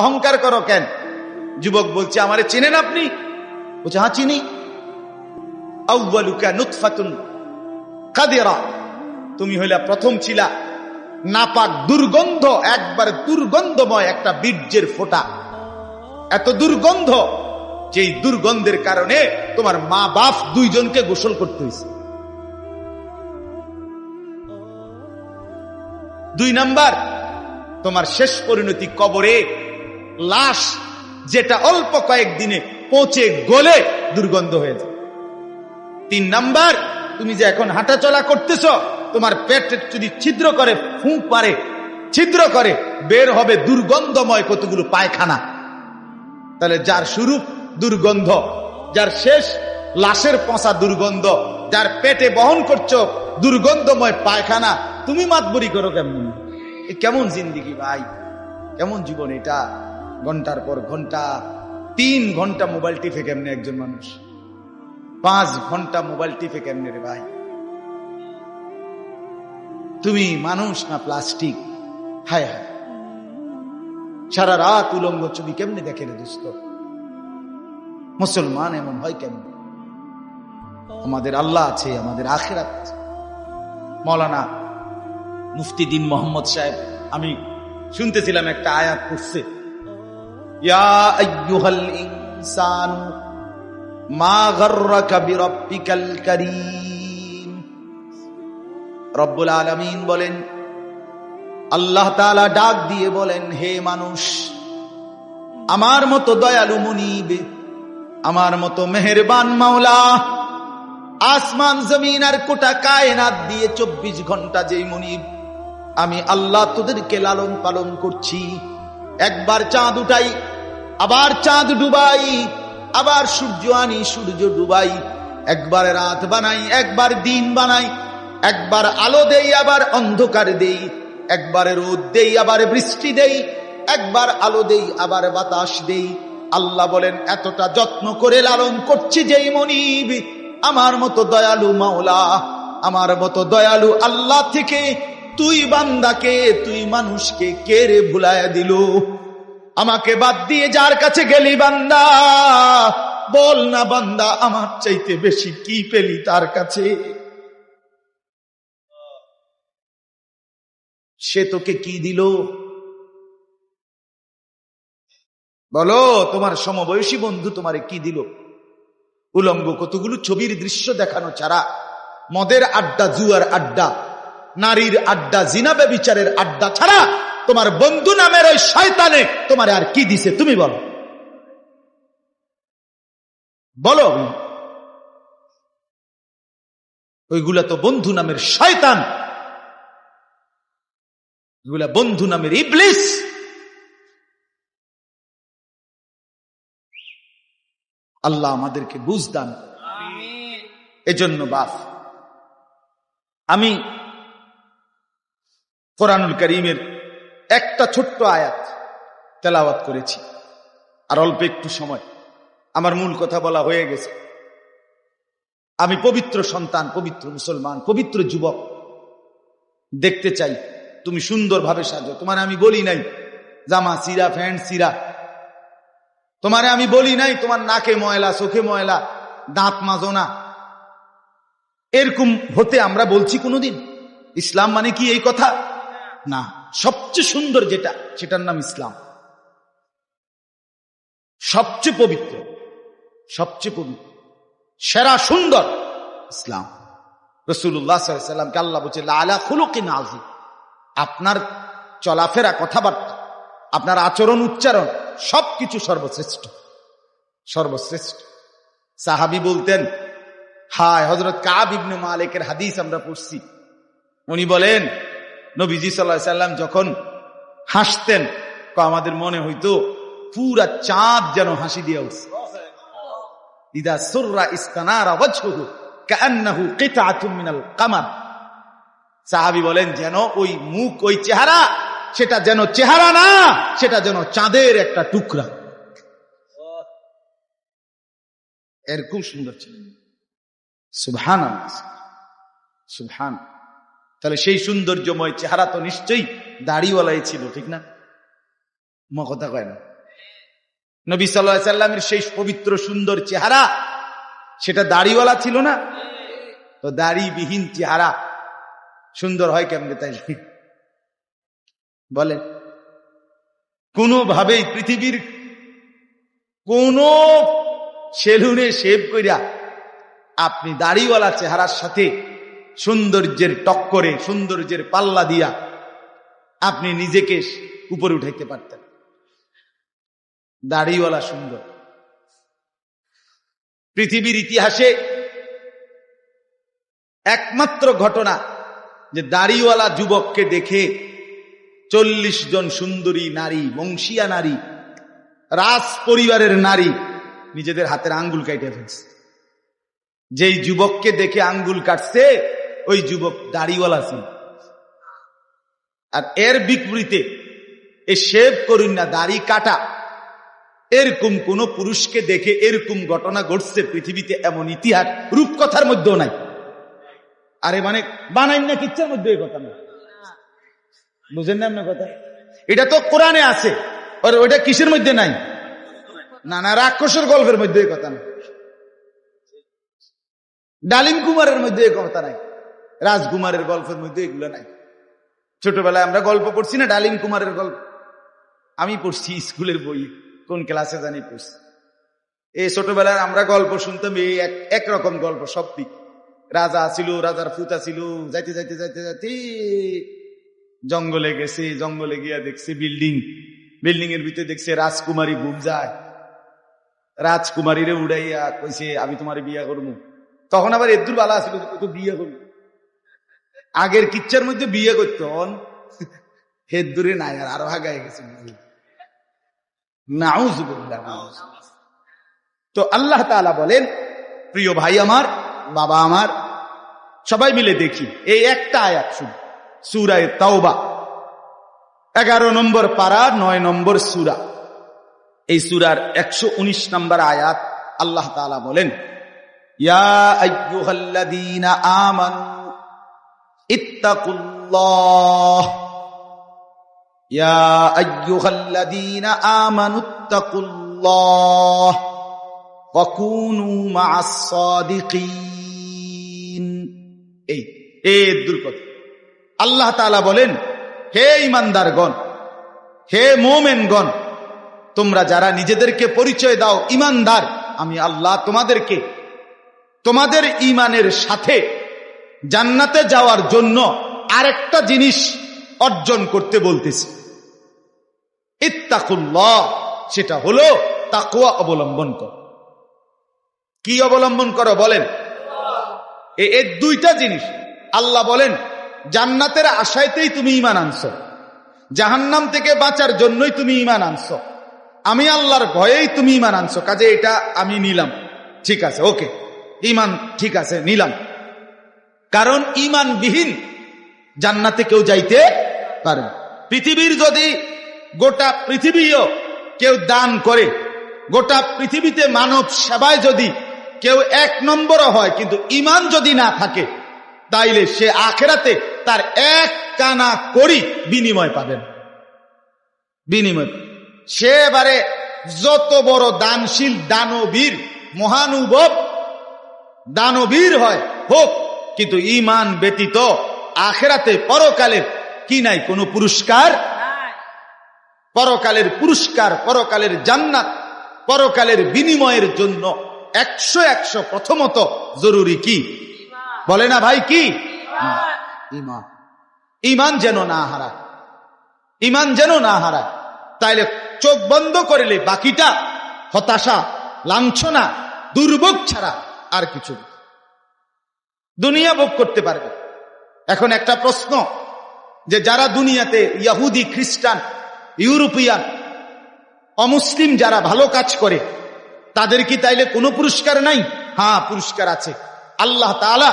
অহংকার করো কেন? যুবক বলছে, আমারে চিনেন আপনি? বলছে, হ্যাঁ চিনি। আউয়ালুকা নুতফাতুন কাদিরা, তুমি হইলা প্রথম ছিলা নাপাক দুর্গন্ধ, একবার দুর্গন্ধময় একটা বীর্যের ফোঁটা। এত দুর্গন্ধ, যেই দুর্গন্ধের কারণে তোমার মা বাপ দুইজনকে গোসল করতে হয়েছে। 2 নাম্বার, তোমার শেষ পরিণতি কবরে, লাশ যেটা অল্প কয়েকদিনে পচে গলে দুর্গন্ধ হয়ে যায়। 3 নাম্বার, তুমি যে এখন হাঁটা চলা করতেছ, তোমার পেটে যদি ছিদ্র করে, ফুঁক পারে, ছিদ্র করে, বের হবে দুর্গন্ধময় কতগুলো পায়খানা। তাহলে যার শুরু দুর্গন্ধ, যার শেষ লাশের পচা দুর্গন্ধ, যার পেটে বহন করছো দুর্গন্ধময় পায়খানা, তুমি মাতবরি করো কেমন? কেমন জিন্দিগি ভাই, কেমন জীবন এটা? ঘন্টার পর ঘন্টা, 3 ঘন্টা মোবাইল টিপে কেমনে একজন মানুষ? 5 ঘন্টা মোবাইল টিপে কেমনে রে ভাই? তুমি মানুষ না প্লাস্টিক? হায় হায়, সারা রাত উলঙ্গ ছবি কেমনে দেখে রে দোস্ত? মুসলমান এমন হয় কেমনে? আমাদের আল্লাহ আছে, আমাদের আখিরাত আছে। মৌলানা মুফতি দ্বীন মোহাম্মদ সাহেব, আমি শুনতেছিলাম একটা আয়াত পড়ছে, ইয়া আইয়ুহাল ইনসানু মা গাররাকা বিরাব্বিকাল কারীম। রব্বুল আলামিন বলেন, আল্লাহ তাআলা ডাক দিয়ে বলেন, হে মানুষ, আমার মতো দয়ালু মুনিব, আমার মতো মেহেরবান মাওলা, আসমান জমিন আর গোটা কায়নাত দিয়ে 24 ঘন্টা যেই মুনিব, আমি আল্লাহ তোদেরকে লালন পালন করছি। একবার চাঁদ উঠাই, আবার চাঁদ ডুবাই, আবার সূর্য আনি, সূর্য ডুবাই, একবার রাত বানাই, একবার দিন বানাই, একবার আলো দেই, আবার অন্ধকার দেই, একবার রোদ দেই, আবার বৃষ্টি দেই, একবার আলো দেই, আবার বাতাস দেই। আল্লাহ বলেন, এতটা যত্ন করে লালন করছি যেই মনিব, আমার মতো দয়ালু মাওলা, আমার মতো দয়ালু আল্লাহ থেকে তুই বান্দাকে, তুই মানুষকে কে রে ভুলাইয়া দিল? আমাকে বাদ দিয়ে যার কাছে গেলি বান্দা, বল না বান্দা, আমার চাইতে বেশি কি পেলি তার কাছে? সে তোকে কি দিল? বলো, তোমার সমবয়সী বন্ধু তোমারে কি দিল? উলঙ্গ কতগুলো ছবির দৃশ্য দেখানো ছাড়া, মদের আড্ডা, জুয়ার আড্ডা, নারীর আড্ডা, জিনা ব্যভিচারের আড্ডা ছাড়া তোমার বন্ধু নামের ওই শয়তানে তোমার আর কি দিছে? তুমি বলো, বলো। ওইগুলা তো বন্ধু নামের শয়তান, এগুলা বন্ধু নামের ইবলিস। আল্লাহ আমাদেরকে বুঝ দান। এজন্য বাপ, আমি কোরআনুল কারীমের একটা ছোট্ট আয়াত তেলাওয়াত করেছি, আর অল্প একটু সময়, আমার মূল কথা বলা হয়ে গেছে। আমি পবিত্র সন্তান, পবিত্র মুসলমান, পবিত্র যুবক দেখতে চাই তুমি সুন্দরভাবে সাজো। তোমার আমি বলি নাই জামা সিরা, প্যান্ট সিরা, তোমারে আমি বলি নাই তোমার নাকে ময়লা, চোখে ময়লা, দাঁত মাজো না, এরকম হতে আমরা বলছি কোনোদিন? ইসলাম মানে কি এই কথা? না, সবচেয়ে সুন্দর যেটা, সেটার নাম ইসলাম। সবচেয়ে পবিত্র, সবচেয়ে পবিত্র, সেরা সুন্দর ইসলাম। রাসূলুল্লাহ সাল্লাল্লাহু আলাইহি ওয়াসাল্লামকে আল্লাহ বলছে, আলা খুলুকিন আযীম, আপনার চলাফেরা, কথাবার্তা, আপনার আচরণ, উচ্চারণ, সবকিছু সর্বশ্রেষ্ঠ, সর্বশ্রেষ্ঠ। সাহাবী বলতেন, হায়, হযরত কাব ইবনে মালিকের হাদিস আমরা পড়ছি, উনি বলেন, নবীজি সাল্লাল্লাহু আলাইহি ওয়াসাল্লাম যখন হাসতেন, আমাদের মনে হইতো পুরা চাঁদ যেন হাসি দিয়ে উঠছে। ইদা সুররা ইস্তানারা ওয়াজহুহু কাআন্নাহু কিতআতুম মিনাল কামার। সাহাবী বলেন, যেন ওই মুখ, ওই চেহারা, সেটা যেন চেহারা না, সেটা যেন চাঁদের একটা টুকরা। এরকম সুন্দর ছিল। সুবহানাল্লাহ, সুবহান। তাহলে সেই সৌন্দর্যময় চেহারা তো নিশ্চয়ই দাড়িওয়ালাই ছিল, ঠিক না? কথা কয় না? নবী সাল্লাল্লাহু আলাইহি সাল্লামের সেই পবিত্র সুন্দর চেহারা, সেটা দাড়িওয়ালা ছিল না? তো দাড়িবিহীন চেহারা সুন্দর হয় কেমনে তাই বলেন? কোনোভাবেই পৃথিবীর কোন সেলুনে শেভ কইরা আপনি দাড়িওয়ালা চেহারার সাথে সৌন্দর্যের টক্করে, সৌন্দর্যের পাল্লা দিয়া আপনি নিজেকে উপরে উঠাইতে পারতেন। দাড়িওয়ালা সুন্দর। পৃথিবীর ইতিহাসে একমাত্র ঘটনা যে দাড়িওয়ালা যুবককে দেখে 40 জন সুন্দরী নারী, বংশীয়া নারী, রাজ পরিবারের নারী নিজেদের হাতের আঙ্গুল কাটে ফেলছে। যেই যুবককে দেখে আঙ্গুল কাটছে ওই যুবক দাড়িওয়ালা ছিল। আর এর বিপরীতে এ শেভ করুন না, দাড়ি কাটা, এরকম কোন পুরুষকে দেখে এরকম ঘটনা ঘটছে পৃথিবীতে এমন ইতিহাস রূপকথার মধ্যেও নাই। আরে মানে বানাই না কিচ্ছার মধ্যে এই কথা নেই, বুঝেন না আপনার কথা? এটা তো কোরআনে আছে, আর ওইটা কিসের মধ্যে নাই? না না, রাক্ষসের গল্পের মধ্যে এই কথা নেই, ডালিম কুমারের মধ্যে এই কথা নাই, রাজকুমারের গল্পের মধ্যে এগুলো নাই। ছোটবেলায় আমরা গল্প পড়ছি না, ডালিম কুমারের গল্প আমি পড়ছি স্কুলের বই, কোন ক্লাসে জানি পড়ছি। এই ছোটবেলায় আমরা গল্প শুনতাম, এই একরকম গল্প সব দিক। রাজা ছিল, রাজার ফুতা ছিল, যাইতে যাইতে যাইতে যাইতে জঙ্গলে গেছে, জঙ্গলে গিয়া দেখছে বিল্ডিং, বিল্ডিং এর ভিতরে দেখছে রাজকুমারী ঘুম যায়, রাজকুমারীরে উড়াইয়া কইছে আমি তোমার বিয়া করবো। তখন আবার এদুর বালা ছিল, তো বিয়ে করবো। আগের কিচ্ছার মধ্যে বিয়ে করতো, হেদুরে নাই, আর আরো আগায় গেছে। তো আল্লাহ তাআলা বলেন, প্রিয় ভাই আমার, বাবা আমার, সবাই মিলে দেখি এই একটা আয়াত শুধু, সূরা তাওবা 11 নম্বর পারা 9 নম্বর সূরা। এই সূরার 119 নম্বর আয়াত আল্লাহ তাআলা বলেন, ইয়া আইয়ুহাল্লাযীনা আমানু ইত্তাকুল্লাহ, ইয়া আইয়ুহাল্লাযীনা আমানু ইত্তাকুল্লাহ ওয়া কুনু মা'আস সাদিকিন। এই দুর্গত আল্লাহ তাআলা বলেন, হে ঈমানদারগণ, হে মুমিনগণ, তোমরা যারা নিজেদেরকে পরিচয় দাও ঈমানদার, আমি আল্লাহ তোমাদেরকে তোমাদের ঈমানের সাথে জান্নাতে যাওয়ার জন্য আরেকটা জিনিস অর্জন করতে বলতেছি, ইত্তাকুল্লাহ, সেটা হলো তাকওয়া অবলম্বন করো। কি অবলম্বন করো বলেন? এই দুইটা জিনিস। আল্লাহ বলেন জান্নাতের আশায়তেই তুমি ঈমান আনছো, জাহান্নাম থেকে বাঁচার জন্যই তুমি ঈমান আনছো, আমি আল্লাহর ভয়েই তুমি ঈমান আনছো, কাজে এটা আমি নিলাম, ঠিক আছে, ওকে, ঈমান ঠিক আছে, নিলাম। কারণ ঈমানবিহীন জান্নাতে কেউ যাইতে পারে না। পৃথিবীর যদি গোটা পৃথিবীও কেউ দান করে, গোটা পৃথিবীতে মানব সেবায় যদি কেউ 1 নম্বরও হয়, কিন্তু ঈমান যদি না থাকে, তাইলে সে আখিরাতে তার 1 কানা করি বিনিময় পাবেন। বিনিময় সে এবারে যত বড় দানশীল, দানবীর, মহানুভব দানবীর হয় হোক, কিন্তু ঈমান ব্যতীত আখিরাতে পরকালের কি নাই? কোনো পুরস্কার। পরকালের পুরস্কার, পরকালের জান্নাত, পরকালের বিনিময়ের জন্য 100 প্রথমত জরুরি কি? বলে না ভাই, কি? ঈমান। ঈমান যেন না হারায়, ঈমান যেন না হারায়। তাইলে চোখ বন্ধ করলে বাকিটা হতাশা, লাঞ্ছনা, দুর্ভোগ ছাড়া আর কিছু না। দুনিয়া ভোগ করতে পারবে। এখন একটা প্রশ্ন, যে যারা দুনিয়াতে ইহুদি, খ্রিস্টান, ইউরোপিয়ান, অমুসলিম যারা ভালো কাজ করে, তাদের কি তাইলে কোনো পুরস্কার নাই? হ্যাঁ, পুরস্কার আছে। আল্লাহ তাআলা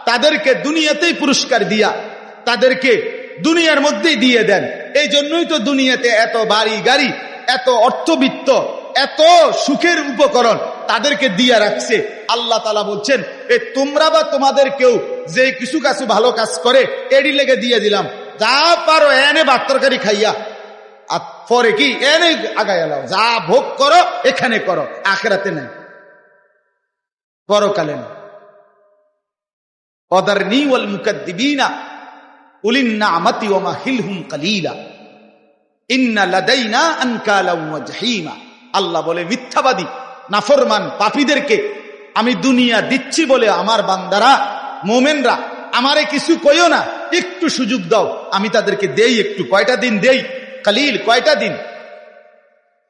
তাদেরকে দুনিয়াতেই পুরস্কার দিয়া তাদেরকে দুনিয়ার মধ্যেই দিয়ে দেন। এই জন্যই তো দুনিয়াতে এত বাড়ি গাড়ি, এত অর্থবিত্ত, এত সুখের উপকরণ তাদেরকে দিয়া রাখছে। আল্লাহ তাআলা বলছেন, তোমরা বা তোমাদের কেউ যে কিছু ভালো কাজ করে, এডি লেগে দিয়ে দিলাম, যা পারো এনে ভাত তরকারি খাইয়া আর পরে কি এনে আগায় এলাও, যা ভোগ করো এখানে করো, আখিরাতে নেই, পরকালে না। ওয়াদারনি ওয়াল মুকাদ্দিবিনা উলিন নি'মাতি ওয়া মাহিলহুম কালিলা ইন্না লাদাইনা আনকালাম ওয়া জাহিমা। আল্লাহ বলে মিথ্যাবাদী নাফরমান পাপীদেরকে আমি দুনিয়া দিচ্ছি বলে আমার বান্দারা মোমেনরা আমারে কিছু কইও না, একটু সুযোগ দাও, আমি তাদেরকে দেই একটু, কয়টা দিন দেই, কালিল কয়টা দিন,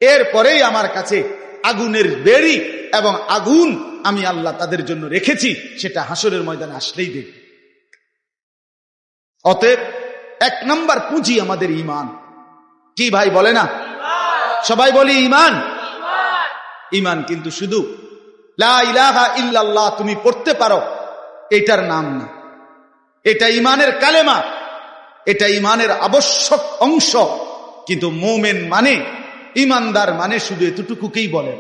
এরপরেই আমার কাছে আগুনের বেড়ি এবং আগুন আমি আল্লাহ তাদের জন্য রেখেছি, সেটা হাসরের ময়দানে আসলেই দেখবে। অতএব 1 নম্বর পুঁজি আমাদের ঈমান। কি ভাই বলে না? সবাই বলি ঈমান। ঈমান কিন্তু শুধু লা ইলাহা ইল্লাল্লাহ তুমি পড়তে পারো এটার নাম না, এটা ঈমানের কালেমা, এটা ঈমানের আবশ্যক অংশ। কিন্তু মুমিন মানে, ঈমানদার মানে শুধু এতটুকুকেই বলেন।